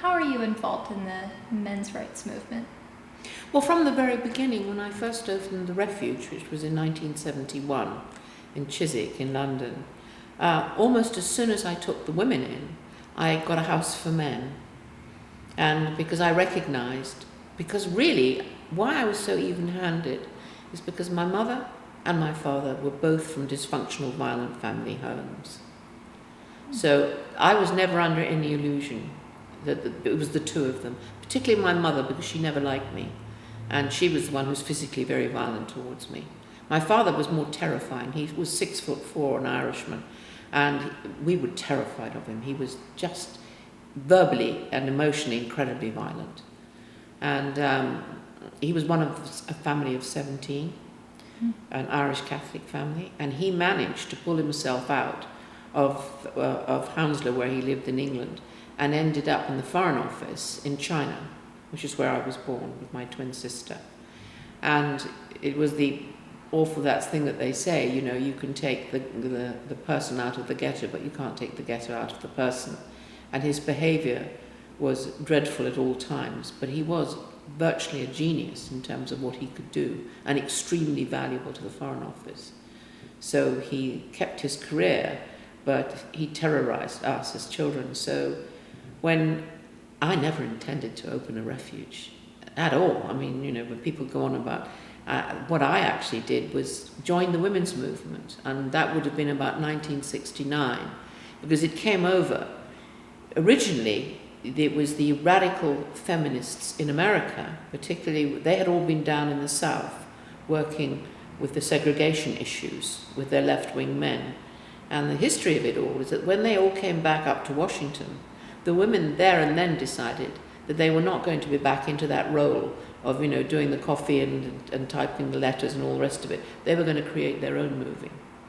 How are you involved in the men's rights movement? Well, from the very beginning, when I first opened the Refuge, which was in 1971 in Chiswick in London, almost as soon as I took the women in, I got a house for men. And because I recognised, because really why I was so even-handed is because my mother and my father were both from dysfunctional, violent family homes. So I was never under any illusion that it was the two of them, particularly my mother, because she never liked me. And she was the one who was physically very violent towards me. My father was more terrifying. He was 6'4", an Irishman, and we were terrified of him. He was just verbally and emotionally incredibly violent. And he was one of a family of 17, an Irish Catholic family, and he managed to pull himself out of Hounslow, where he lived in England, and ended up in the Foreign Office in China, which is where I was born with my twin sister. And it was the awful, that thing that they say, you know, you can take the person out of the ghetto, but you can't take the ghetto out of the person. And his behaviour was dreadful at all times, but he was virtually a genius in terms of what he could do, and extremely valuable to the Foreign Office. So he kept his career, but he terrorised us as children. So when I never intended to open a refuge at all. I mean, you know, when people go on about what I actually did was join the women's movement, and that would have been about 1969, because it came over. Originally, it was the radical feminists in America, particularly, they had all been down in the South working with the segregation issues with their left-wing men. And the history of it all is that when they all came back up to Washington, the women there and then decided that they were not going to be back into that role of, you know, doing the coffee and typing the letters and all the rest of it. They were going to create their own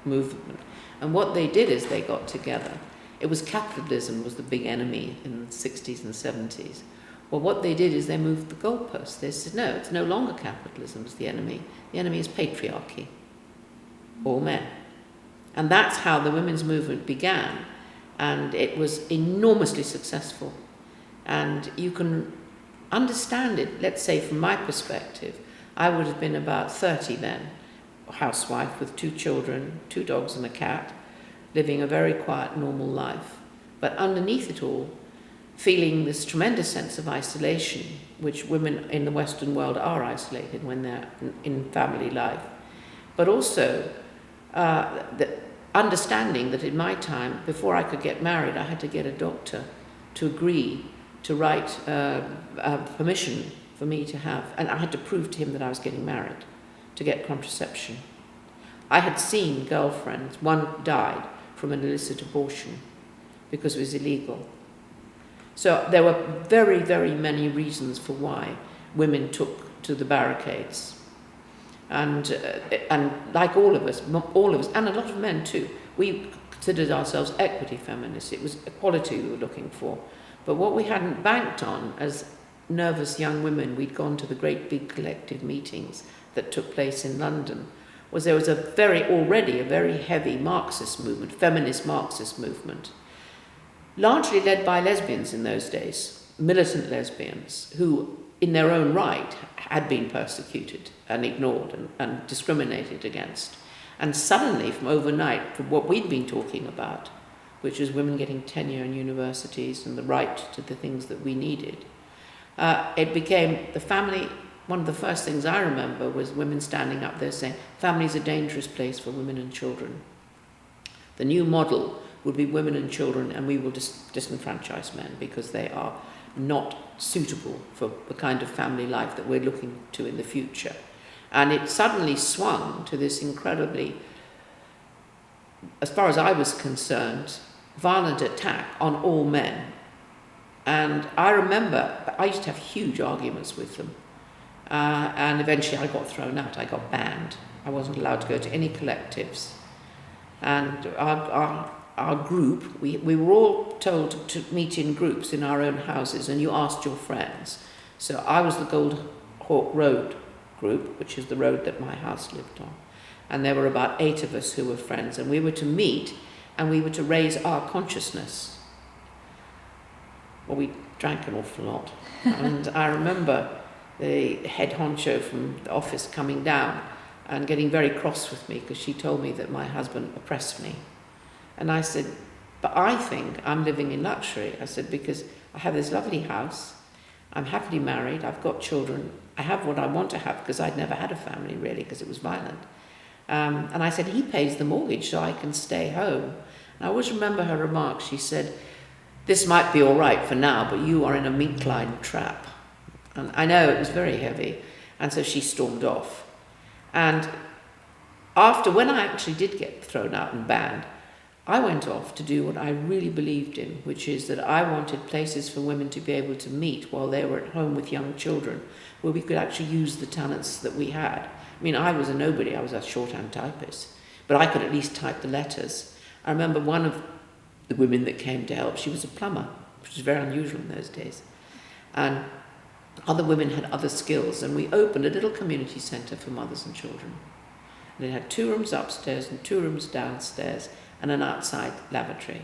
movement. And what they did is they got together. It was capitalism was the big enemy in the 60s and 70s. Well, what they did is they moved the goalposts. They said, no, it's no longer capitalism is the enemy. The enemy is patriarchy, all men. And that's how the women's movement began. And it was enormously successful. And you can understand it, let's say from my perspective. I would have been about 30 then, a housewife with 2 children, 2 dogs and a cat, living a very quiet, normal life. But underneath it all, feeling this tremendous sense of isolation, which women in the Western world are isolated when they're in family life. But also the understanding that in my time, before I could get married, I had to get a doctor to agree to write permission for me to have, and I had to prove to him that I was getting married to get contraception. I had seen girlfriends, one died from an illicit abortion because it was illegal. So there were very, very many reasons for why women took to the barricades. And like all of us, and a lot of men too, we considered ourselves equity feminists. It was equality we were looking for. But what we hadn't banked on as nervous young women, we'd gone to the great big collective meetings that took place in London, was there was already a very heavy Marxist movement, feminist Marxist movement, largely led by lesbians in those days, militant lesbians, who in their own right had been persecuted and ignored and discriminated against. And suddenly, from overnight, from what we'd been talking about, which is women getting tenure in universities and the right to the things that we needed, it became the family. One of the first things I remember was women standing up there saying, family's a dangerous place for women and children. The new model would be women and children, and we will disenfranchise men because they are not suitable for the kind of family life that we're looking to in the future. And it suddenly swung to this incredibly, as far as I was concerned, violent attack on all men. And I remember I used to have huge arguments with them. And eventually I got thrown out, I got banned. I wasn't allowed to go to any collectives. And our group, we were all told to meet in groups in our own houses, and you asked your friends. So I was the Gold Hawk Road group, which is the road that my house lived on. And there were about 8 of us who were friends, and we were to meet and we were to raise our consciousness. well, we drank an awful lot. And I remember the head honcho from the office coming down and getting very cross with me because she told me that my husband oppressed me. And I said, but I think I'm living in luxury. I said, because I have this lovely house, I'm happily married, I've got children, I have what I want to have because I'd never had a family really because it was violent. And I said, he pays the mortgage so I can stay home. And I always remember her remark. She said, this might be all right for now, but you are in a meat-lined trap. And I know it was very heavy. And so she stormed off. And after, when I actually did get thrown out and banned, I went off to do what I really believed in, which is that I wanted places for women to be able to meet while they were at home with young children, where we could actually use the talents that we had. I mean, I was a nobody, I was a shorthand typist, but I could at least type the letters. I remember one of the women that came to help, she was a plumber, which was very unusual in those days. And other women had other skills, and we opened a little community centre for mothers and children. And it had 2 rooms upstairs and 2 rooms downstairs and an outside lavatory.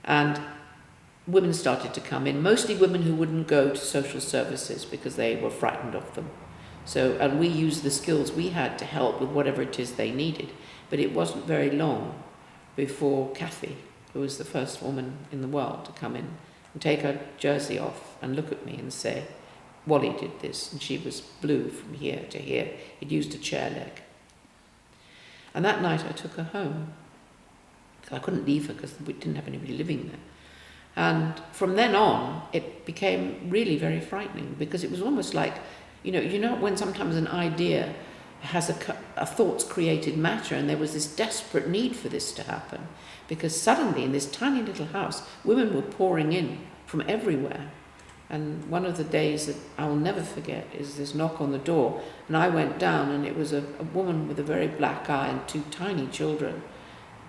And women started to come in, mostly women who wouldn't go to social services because they were frightened of them. So, and we used the skills we had to help with whatever it is they needed. But it wasn't very long before Kathy, who was the first woman in the world to come in and take her jersey off and look at me and say, Wally did this, and she was blue from here to here. He'd used a chair leg. And that night I took her home. I couldn't leave her because we didn't have anybody living there. And from then on, it became really very frightening because it was almost like, you know when sometimes an idea has a thought's created matter, and there was this desperate need for this to happen because suddenly in this tiny little house, women were pouring in from everywhere. And one of the days that I will never forget is this knock on the door, and I went down, and it was a woman with a very black eye and 2 tiny children.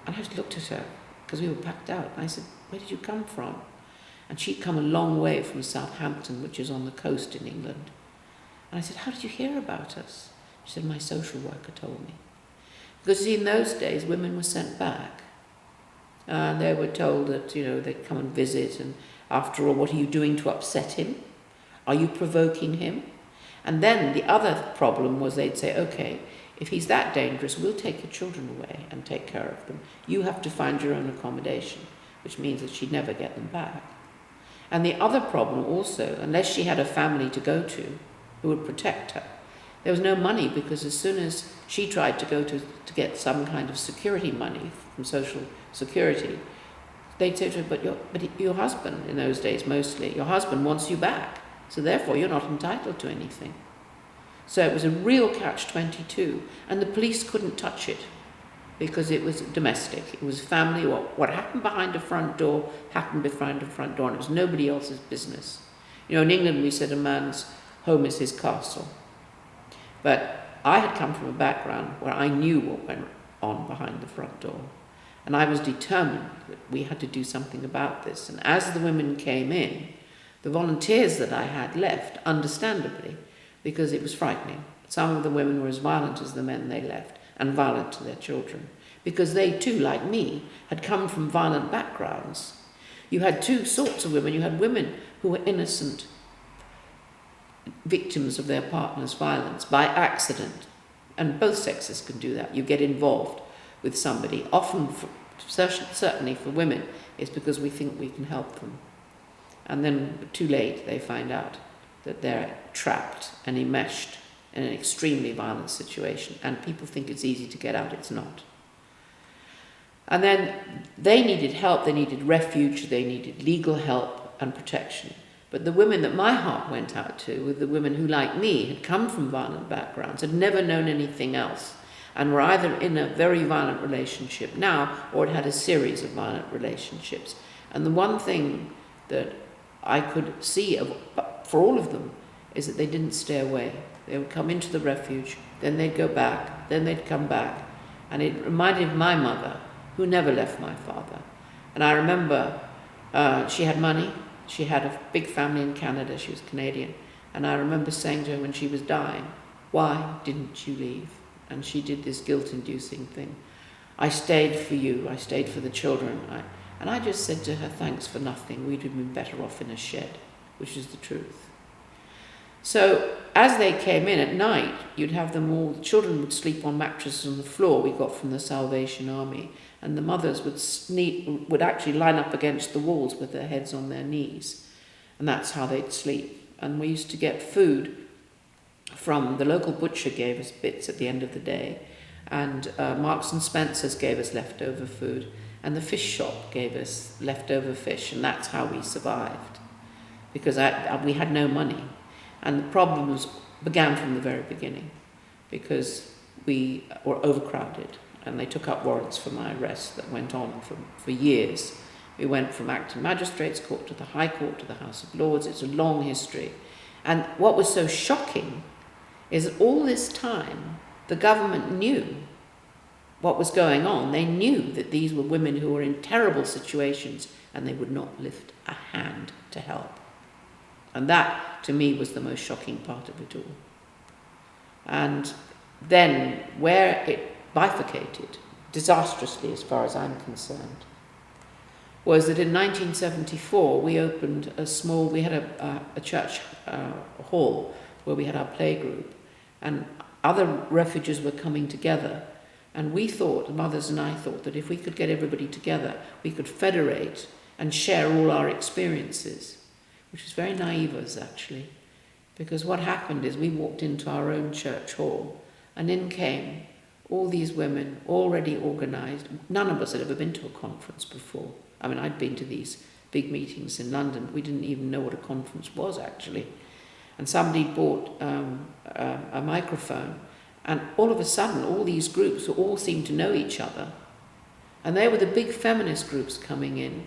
And I just looked at her because we were packed out. And I said, where did you come from? And she'd come a long way from Southampton, which is on the coast in England. And I said, how did you hear about us? She said, my social worker told me. Because in those days, women were sent back. They were told that, they'd come and visit, and after all, what are you doing to upset him? Are you provoking him? And then the other problem was they'd say, okay, if he's that dangerous, we'll take your children away and take care of them. You have to find your own accommodation, which means that she'd never get them back. And the other problem also, unless she had a family to go to who would protect her, there was no money, because as soon as she tried to go to get some kind of security money from Social Security, they'd say to her, but your husband, in those days mostly, your husband wants you back, so therefore you're not entitled to anything. So it was a real catch-22, and the police couldn't touch it because it was domestic. It was family. What happened behind the front door happened behind the front door, and it was nobody else's business. In England we said a man's home is his castle. But I had come from a background where I knew what went on behind the front door, and I was determined that we had to do something about this. And as the women came in, the volunteers that I had left, understandably, because it was frightening. Some of the women were as violent as the men they left, and violent to their children, because they too, like me, had come from violent backgrounds. You had 2 sorts of women. You had women who were innocent victims of their partner's violence by accident, and both sexes can do that. You get involved with somebody, often, certainly for women, it's because we think we can help them. And then too late they find out that they're trapped and enmeshed in an extremely violent situation, and people think it's easy to get out. It's not. And then they needed help, they needed refuge, they needed legal help and protection. But the women that my heart went out to were the women who, like me, had come from violent backgrounds, had never known anything else, and were either in a very violent relationship now or had had a series of violent relationships. And the one thing that I could see for all of them is that they didn't stay away. They would come into the refuge, then they'd go back, then they'd come back. And it reminded me of my mother, who never left my father. And I remember she had money. She had a big family in Canada. She was Canadian. And I remember saying to her when she was dying, why didn't you leave? And she did this guilt-inducing thing. I stayed for you. I stayed for the children. And I just said to her, thanks for nothing, we'd have been better off in a shed, which is the truth. So as they came in at night, you'd have them all, the children would sleep on mattresses on the floor we got from the Salvation Army, and the mothers would actually line up against the walls with their heads on their knees, and that's how they'd sleep. And we used to get food from the local butcher, gave us bits at the end of the day, and Marks and Spencer's gave us leftover food, and the fish shop gave us leftover fish, and that's how we survived, because we had no money. And the problems began from the very beginning, because we were overcrowded, and they took up warrants for my arrest that went on for years. We went from Acton Magistrates Court to the High Court to the House of Lords. It's a long history. And what was so shocking is that all this time, the government knew what was going on. They knew that these were women who were in terrible situations, and they would not lift a hand to help. And that, to me, was the most shocking part of it all. And then, where it bifurcated, disastrously as far as I'm concerned, was that in 1974 we opened we had a church hall where we had our playgroup, and other refugees were coming together. And we thought, the mothers and I thought, that if we could get everybody together, we could federate and share all our experiences, which was very naive of us, actually, because what happened is we walked into our own church hall, and in came all these women, already organised. None of us had ever been to a conference before. I mean, I'd been to these big meetings in London. We didn't even know what a conference was, actually. And somebody bought a microphone, and all of a sudden, all these groups all seemed to know each other. And they were the big feminist groups coming in.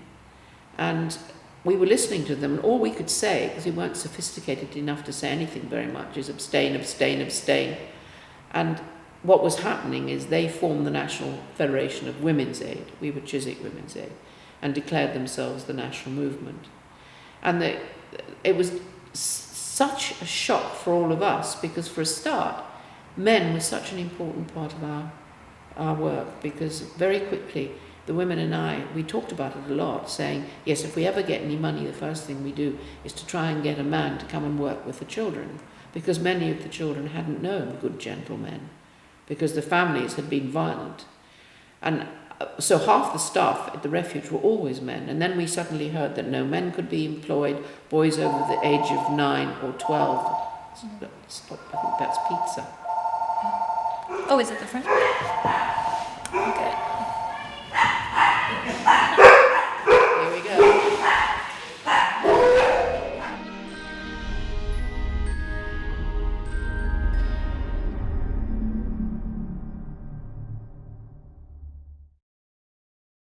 And we were listening to them, and all we could say, because we weren't sophisticated enough to say anything very much, is abstain, abstain, abstain. And what was happening is they formed the National Federation of Women's Aid. We were Chiswick Women's Aid, and declared themselves the national movement. And it was such a shock for all of us, because for a start, men were such an important part of our work, because very quickly the women and I, we talked about it a lot, saying, yes, if we ever get any money, the first thing we do is to try and get a man to come and work with the children, because many of the children hadn't known good gentlemen, because the families had been violent. And so half the staff at the refuge were always men, and then we suddenly heard that no men could be employed, boys over the age of 9 or 12. Stop, I think that's pizza. Oh, is it the front? Okay.